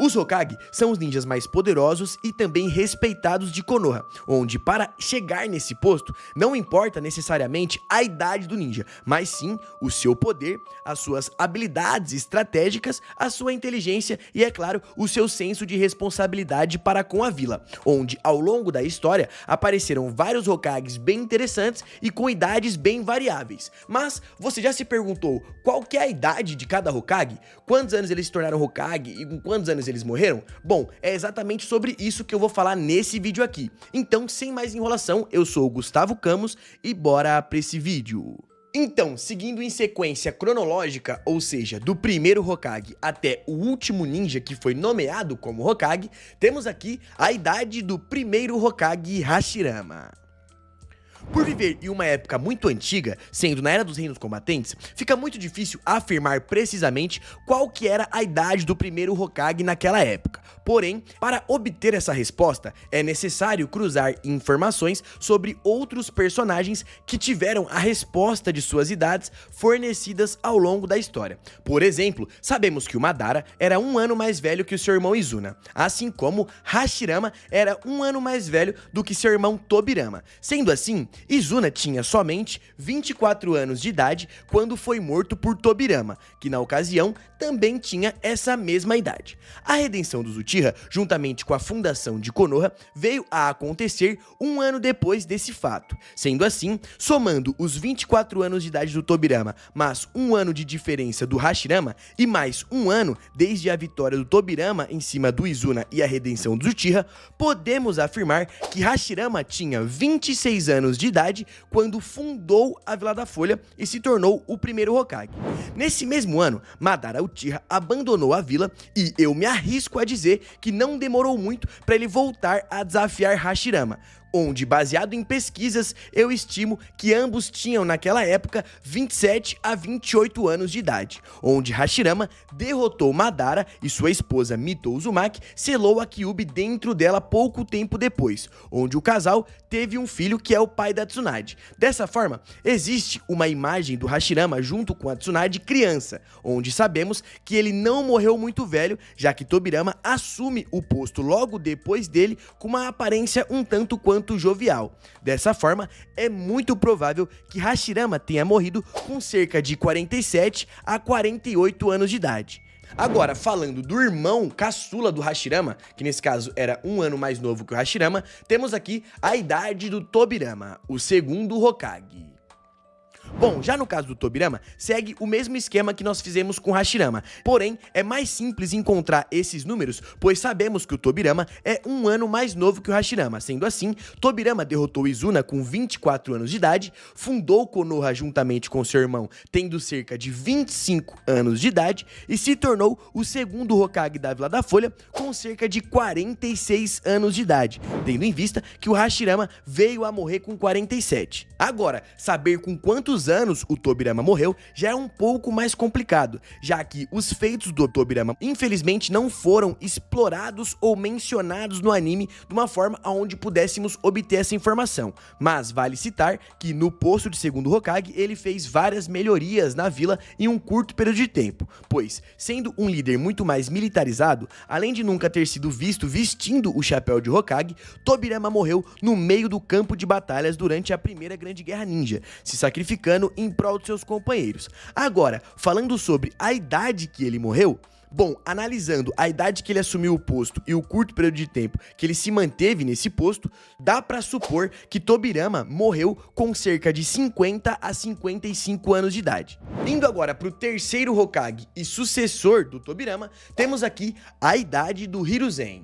Os Hokage são os ninjas mais poderosos e também respeitados de Konoha, onde para chegar nesse posto não importa necessariamente a idade do ninja, mas sim o seu poder, as suas habilidades estratégicas, a sua inteligência e, é claro, o seu senso de responsabilidade para com a vila, onde ao longo da história apareceram vários Hokages bem interessantes e com idades bem variáveis. Mas você já se perguntou qual que é a idade de cada Hokage? Quantos anos eles se tornaram Hokage e com quantos anos eles morreram? Bom, é exatamente sobre isso que eu vou falar nesse vídeo aqui. Então, sem mais enrolação, eu sou o Gustavo Camus e bora pra esse vídeo. Então, seguindo em sequência cronológica, ou seja, do primeiro Hokage até o último ninja que foi nomeado como Hokage, temos aqui a idade do primeiro Hokage, Hashirama. Por viver em uma época muito antiga, sendo na Era dos Reinos Combatentes, fica muito difícil afirmar precisamente qual que era a idade do primeiro Hokage naquela época. Porém, para obter essa resposta, é necessário cruzar informações sobre outros personagens que tiveram a resposta de suas idades fornecidas ao longo da história. Por exemplo, sabemos que o Madara era 1 ano mais velho que o seu irmão Izuna, assim como Hashirama era 1 ano mais velho do que seu irmão Tobirama. Sendo assim, Izuna tinha somente 24 anos de idade quando foi morto por Tobirama, que na ocasião também tinha essa mesma idade. A redenção dos Uchiha, juntamente com a fundação de Konoha, veio a acontecer 1 ano depois desse fato. Sendo assim, somando os 24 anos de idade do Tobirama, mas 1 ano de diferença do Hashirama e mais 1 ano desde a vitória do Tobirama em cima do Izuna e a redenção dos Uchiha, podemos afirmar que Hashirama tinha 26 anos de idade quando fundou a Vila da Folha e se tornou o primeiro Hokage. Nesse mesmo ano, Madara Uchiha abandonou a vila e eu me arrisco a dizer que não demorou muito para ele voltar a desafiar Hashirama, onde, baseado em pesquisas, eu estimo que ambos tinham naquela época 27 a 28 anos de idade, onde Hashirama derrotou Madara e sua esposa Mito Uzumaki selou a Kyuubi dentro dela pouco tempo depois, onde o casal teve um filho que é o pai da Tsunade. Dessa forma, existe uma imagem do Hashirama junto com a Tsunade criança, onde sabemos que ele não morreu muito velho, já que Tobirama assume o posto logo depois dele com uma aparência um tanto quanto jovial. Dessa forma, é muito provável que Hashirama tenha morrido com cerca de 47 a 48 anos de idade. Agora, falando do irmão caçula do Hashirama, que nesse caso era 1 ano mais novo que o Hashirama, temos aqui a idade do Tobirama, o segundo Hokage. Bom, já no caso do Tobirama, segue o mesmo esquema que nós fizemos com Hashirama, porém é mais simples encontrar esses números, pois sabemos que o Tobirama é 1 ano mais novo que o Hashirama. Sendo assim, Tobirama derrotou Izuna com 24 anos de idade, fundou Konoha juntamente com seu irmão, tendo cerca de 25 anos de idade, e se tornou o segundo Hokage da Vila da Folha com cerca de 46 anos de idade, tendo em vista que o Hashirama veio a morrer com 47. Agora, saber com quantos anos o Tobirama morreu já é um pouco mais complicado, já que os feitos do Tobirama infelizmente não foram explorados ou mencionados no anime de uma forma onde pudéssemos obter essa informação, mas vale citar que no posto de segundo Hokage ele fez várias melhorias na vila em um curto período de tempo, pois sendo um líder muito mais militarizado, além de nunca ter sido visto vestindo o chapéu de Hokage, Tobirama morreu no meio do campo de batalhas durante a primeira Grande Guerra Ninja, se sacrificando em prol de seus companheiros. Agora, falando sobre a idade que ele morreu, bom, analisando a idade que ele assumiu o posto e o curto período de tempo que ele se manteve nesse posto, dá pra supor que Tobirama morreu com cerca de 50 a 55 anos de idade. Indo agora pro terceiro Hokage e sucessor do Tobirama, temos aqui a idade do Hiruzen.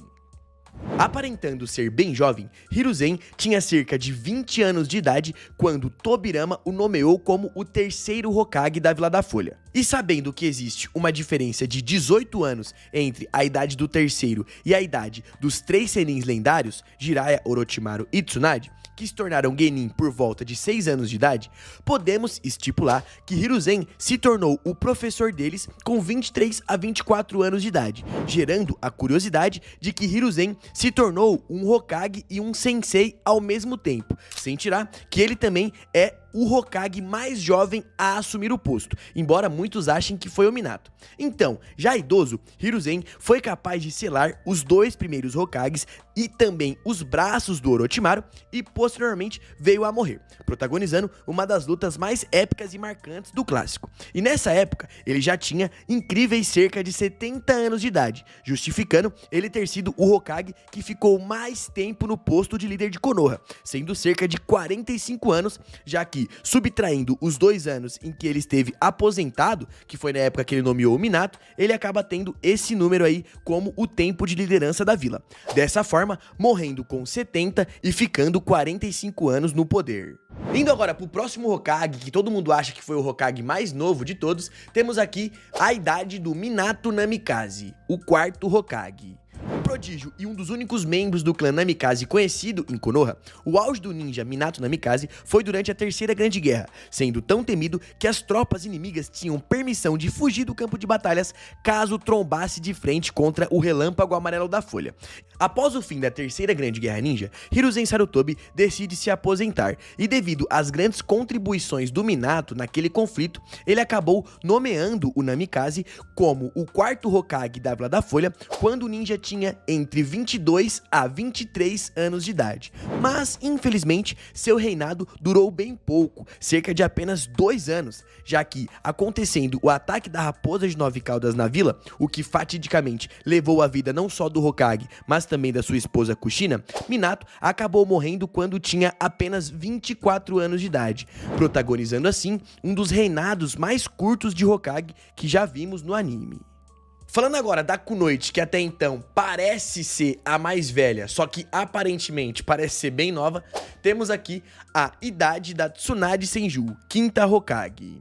Aparentando ser bem jovem, Hiruzen tinha cerca de 20 anos de idade quando Tobirama o nomeou como o terceiro Hokage da Vila da Folha. E sabendo que existe uma diferença de 18 anos entre a idade do terceiro e a idade dos 3 senins lendários, Jiraiya, Orochimaru e Tsunade, que se tornaram Genin por volta de 6 anos de idade, podemos estipular que Hiruzen se tornou o professor deles com 23 a 24 anos de idade, gerando a curiosidade de que Hiruzen se tornou um Hokage e um Sensei ao mesmo tempo, sem tirar que ele também é o Hokage mais jovem a assumir o posto, embora muitos achem que foi o Minato. Então, já idoso, Hiruzen foi capaz de selar os 2 primeiros Hokages e também os braços do Orochimaru e posteriormente veio a morrer, protagonizando uma das lutas mais épicas e marcantes do clássico. E nessa época, ele já tinha incríveis cerca de 70 anos de idade, justificando ele ter sido o Hokage que ficou mais tempo no posto de líder de Konoha, sendo cerca de 45 anos, já que, subtraindo os 2 anos em que ele esteve aposentado, que foi na época que ele nomeou o Minato, ele acaba tendo esse número aí como o tempo de liderança da vila. Dessa forma, morrendo com 70 e ficando 45 anos no poder. Indo agora pro próximo Hokage, que todo mundo acha que foi o Hokage mais novo de todos, temos aqui a idade do Minato Namikaze, o 4º Hokage. Um prodígio e um dos únicos membros do clã Namikaze conhecido em Konoha, o auge do ninja Minato Namikaze foi durante a Terceira Grande Guerra, sendo tão temido que as tropas inimigas tinham permissão de fugir do campo de batalhas caso trombasse de frente contra o Relâmpago Amarelo da Folha. Após o fim da Terceira Grande Guerra Ninja, Hiruzen Sarutobi decide se aposentar e, devido às grandes contribuições do Minato naquele conflito, ele acabou nomeando o Namikaze como o 4º Hokage da Vila da Folha quando o ninja tinha entre 22 a 23 anos de idade. Mas, infelizmente, seu reinado durou bem pouco, cerca de apenas 2 anos, já que, acontecendo o ataque da Raposa de 9 Caudas na vila, o que fatidicamente levou a vida não só do Hokage, mas também da sua esposa Kushina, Minato acabou morrendo quando tinha apenas 24 anos de idade, protagonizando assim um dos reinados mais curtos de Hokage que já vimos no anime. Falando agora da Kunoichi, que até então parece ser a mais velha, só que aparentemente parece ser bem nova, temos aqui a idade da Tsunade Senju, 5ª Hokage.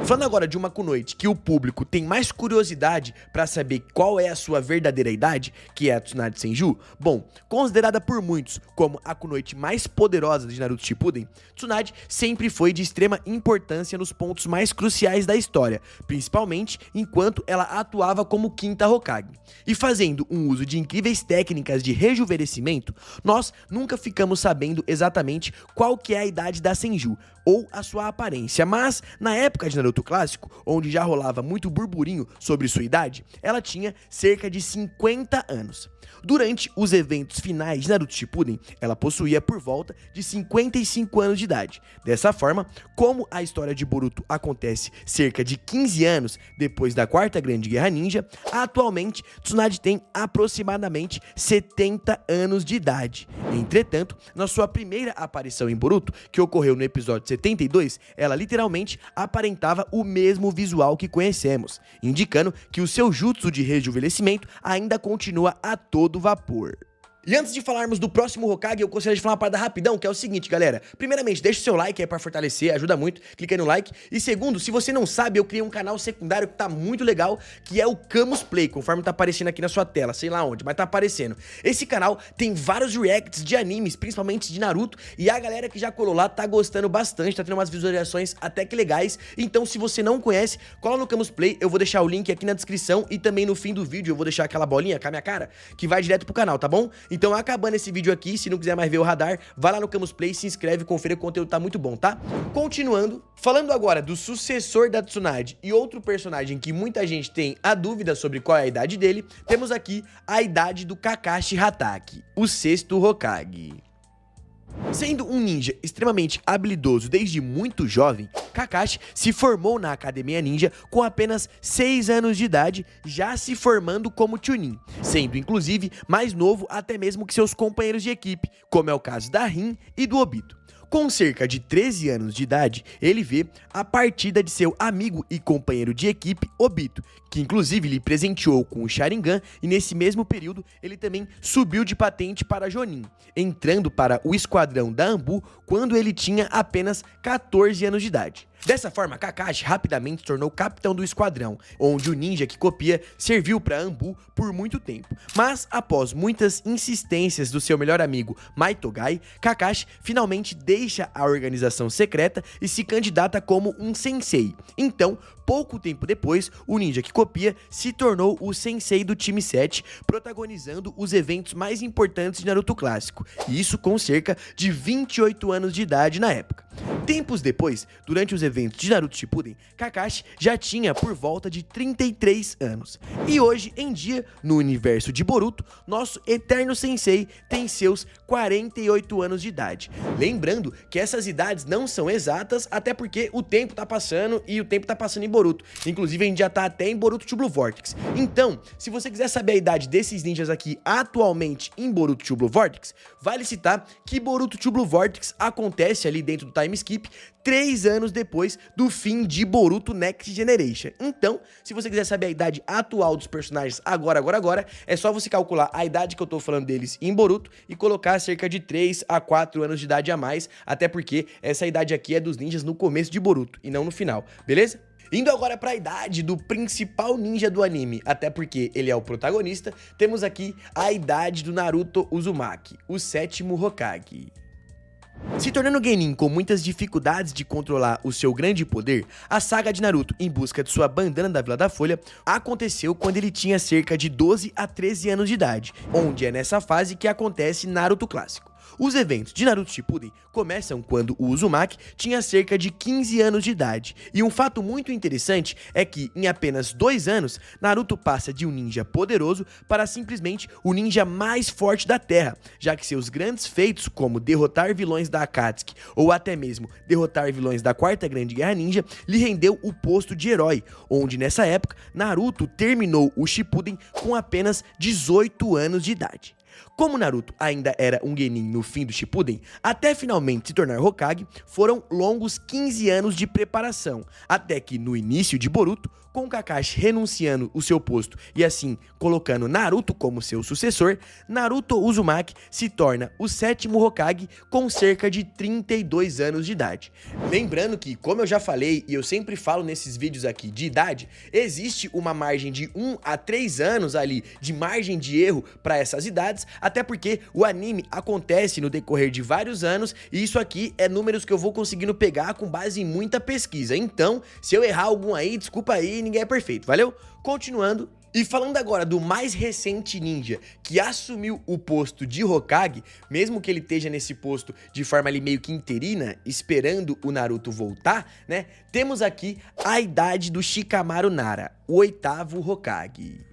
Falando agora de uma Kunoichi que o público tem mais curiosidade para saber qual é a sua verdadeira idade, que é a Tsunade Senju, bom, considerada por muitos como a Kunoichi mais poderosa de Naruto Shippuden, Tsunade sempre foi de extrema importância nos pontos mais cruciais da história, principalmente enquanto ela atuava como 5ª Hokage. E fazendo um uso de incríveis técnicas de rejuvenescimento, nós nunca ficamos sabendo exatamente qual que é a idade da Senju, ou a sua aparência, mas na época de Naruto clássico, onde já rolava muito burburinho sobre sua idade, ela tinha cerca de 50 anos. Durante os eventos finais de Naruto Shippuden, ela possuía por volta de 55 anos de idade. Dessa forma, como a história de Boruto acontece cerca de 15 anos depois da 4ª Grande Guerra Ninja, atualmente Tsunade tem aproximadamente 70 anos de idade. Entretanto, na sua primeira aparição em Boruto, que ocorreu no episódio 72, ela literalmente aparentava o mesmo visual que conhecemos, indicando que o seu jutsu de rejuvenescimento ainda continua a todo vapor. E antes de falarmos do próximo Hokage, eu gostaria de falar uma parada rapidão, que é o seguinte, galera. Primeiramente, deixa o seu like aí pra fortalecer, ajuda muito, clica aí no like. E segundo, se você não sabe, eu criei um canal secundário que tá muito legal, que é o Camus Play, conforme tá aparecendo aqui na sua tela, sei lá onde, mas tá aparecendo. Esse canal tem vários reacts de animes, principalmente de Naruto, e a galera que já colou lá tá gostando bastante, tá tendo umas visualizações até que legais. Então, se você não conhece, cola no Camus Play, eu vou deixar o link aqui na descrição e também no fim do vídeo eu vou deixar aquela bolinha com a minha cara, que vai direto pro canal, tá bom? Então, acabando esse vídeo aqui, se não quiser mais ver o radar, vai lá no Camus Play, se inscreve, confere, o conteúdo tá muito bom, tá? Continuando, falando agora do sucessor da Tsunade e outro personagem que muita gente tem a dúvida sobre qual é a idade dele, temos aqui a idade do Kakashi Hatake, o 6º Hokage. Sendo um ninja extremamente habilidoso desde muito jovem, Kakashi se formou na Academia Ninja com apenas 6 anos de idade, já se formando como Chunin, sendo inclusive mais novo até mesmo que seus companheiros de equipe, como é o caso da Rin e do Obito. Com cerca de 13 anos de idade, ele vê a partida de seu amigo e companheiro de equipe, Obito, que inclusive lhe presenteou com o Sharingan, e nesse mesmo período ele também subiu de patente para Jonin, entrando para o esquadrão da Anbu quando ele tinha apenas 14 anos de idade. Dessa forma, Kakashi rapidamente se tornou capitão do esquadrão, onde o ninja que copia serviu para Anbu por muito tempo. Mas, após muitas insistências do seu melhor amigo Mai Togai, Kakashi finalmente deixa a organização secreta e se candidata como um sensei. Então, pouco tempo depois, o ninja que copia se tornou o sensei do time 7, protagonizando os eventos mais importantes de Naruto clássico, e isso com cerca de 28 anos de idade na época. Tempos depois, durante os eventos de Naruto Shippuden, Kakashi já tinha por volta de 33 anos. E hoje em dia, no universo de Boruto, nosso eterno sensei tem seus 48 anos de idade. Lembrando que essas idades não são exatas, até porque o tempo tá passando e o tempo tá passando em Boruto. Inclusive, a gente já tá até em Boruto True Blue Vortex. Então, se você quiser saber a idade desses ninjas aqui atualmente em Boruto True Blue Vortex, vale citar que Boruto True Blue Vortex acontece ali dentro do time skip 3 anos depois do fim de Boruto Next Generation. Então, se você quiser saber a idade atual dos personagens agora, é só você calcular a idade que eu tô falando deles em Boruto e colocar cerca de 3 a 4 anos de idade a mais, até porque essa idade aqui é dos ninjas no começo de Boruto e não no final, beleza? Indo agora para a idade do principal ninja do anime, até porque ele é o protagonista, temos aqui a idade do Naruto Uzumaki, o 7º Hokage. Se tornando Genin com muitas dificuldades de controlar o seu grande poder, a saga de Naruto em busca de sua bandana da Vila da Folha aconteceu quando ele tinha cerca de 12 a 13 anos de idade, onde é nessa fase que acontece Naruto clássico. Os eventos de Naruto Shippuden começam quando o Uzumaki tinha cerca de 15 anos de idade, e um fato muito interessante é que, em apenas 2 anos, Naruto passa de um ninja poderoso para simplesmente o ninja mais forte da Terra, já que seus grandes feitos, como derrotar vilões da Akatsuki ou até mesmo derrotar vilões da Quarta Grande Guerra Ninja, lhe rendeu o posto de herói, onde nessa época Naruto terminou o Shippuden com apenas 18 anos de idade. Como Naruto ainda era um Genin no fim do Shippuden, até finalmente se tornar Hokage, foram longos 15 anos de preparação, até que no início de Boruto, com Kakashi renunciando o seu posto e assim colocando Naruto como seu sucessor, Naruto Uzumaki se torna o 7º Hokage com cerca de 32 anos de idade. Lembrando que, como eu já falei e eu sempre falo nesses vídeos aqui de idade, existe uma margem de 1 a 3 anos ali de margem de erro para essas idades, até porque o anime acontece no decorrer de vários anos e isso aqui é números que eu vou conseguindo pegar com base em muita pesquisa. Então, se eu errar algum aí, desculpa aí, ninguém é perfeito, valeu? Continuando. E falando agora do mais recente ninja que assumiu o posto de Hokage, mesmo que ele esteja nesse posto de forma ali meio que interina, esperando o Naruto voltar, né? Temos aqui a idade do Shikamaru Nara, o 8º Hokage.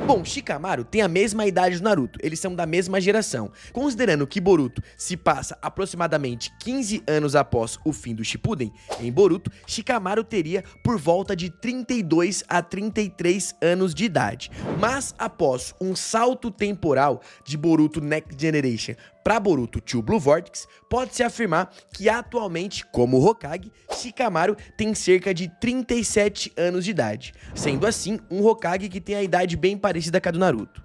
Bom, Shikamaru tem a mesma idade do Naruto, eles são da mesma geração. Considerando que Boruto se passa aproximadamente 15 anos após o fim do Shippuden, em Boruto, Shikamaru teria por volta de 32 a 33 anos de idade. Mas após um salto temporal de Boruto Next Generation para Boruto True Blue Vortex, pode-se afirmar que atualmente, como Hokage, Shikamaru tem cerca de 37 anos de idade, sendo assim um Hokage que tem a idade bem parecida com a do Naruto.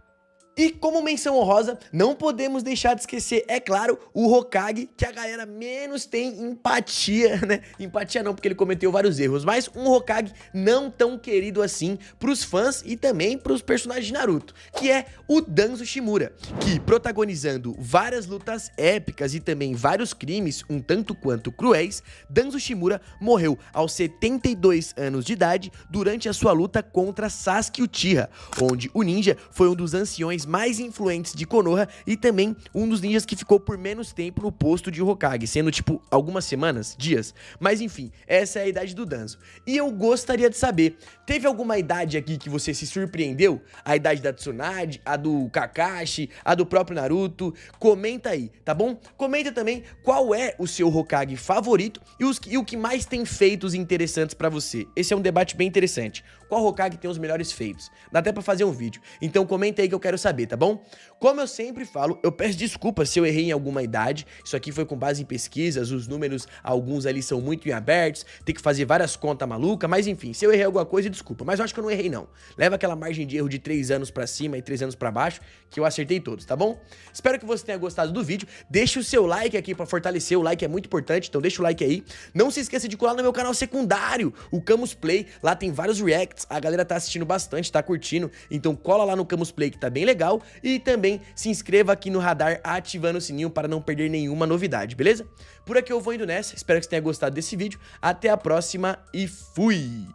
E como menção honrosa, não podemos deixar de esquecer, é claro, o Hokage, que a galera menos tem empatia, né? Empatia não, porque ele cometeu vários erros, mas um Hokage não tão querido assim pros fãs e também pros personagens de Naruto, que é o Danzo Shimura, que protagonizando várias lutas épicas e também vários crimes um tanto quanto cruéis, Danzo Shimura morreu aos 72 anos de idade durante a sua luta contra Sasuke Uchiha, onde o ninja foi um dos anciões mais influentes de Konoha e também um dos ninjas que ficou por menos tempo no posto de Hokage, sendo tipo algumas semanas, dias. Mas enfim, essa é a idade do Danzo. E eu gostaria de saber, teve alguma idade aqui que você se surpreendeu? A idade da Tsunade, a do Kakashi, a do próprio Naruto? Comenta aí, tá bom? Comenta também qual é o seu Hokage favorito e o que mais tem feitos interessantes pra você. Esse é um debate bem interessante. Qual Hokage tem os melhores feitos? Dá até pra fazer um vídeo. Então comenta aí que eu quero saber. saber, tá bom? Como eu sempre falo, eu peço desculpas se eu errei em alguma idade. Isso aqui foi com base em pesquisas, os números, alguns ali são muito em abertos, tem que fazer várias contas malucas, mas enfim, se eu errei alguma coisa, desculpa. Mas eu acho que eu não errei não. Leva aquela margem de erro de 3 anos pra cima e 3 anos pra baixo, que eu acertei todos, tá bom? Espero que você tenha gostado do vídeo. Deixa o seu like aqui pra fortalecer, o like é muito importante, então deixa o like aí. Não se esqueça de colar no meu canal secundário, o Camus Play. Lá tem vários reacts, a galera tá assistindo bastante, tá curtindo, então cola lá no Camus Play que tá bem legal. E também se inscreva aqui no radar ativando o sininho para não perder nenhuma novidade, beleza? Por aqui eu vou indo nessa, espero que você tenha gostado desse vídeo, até a próxima e fui!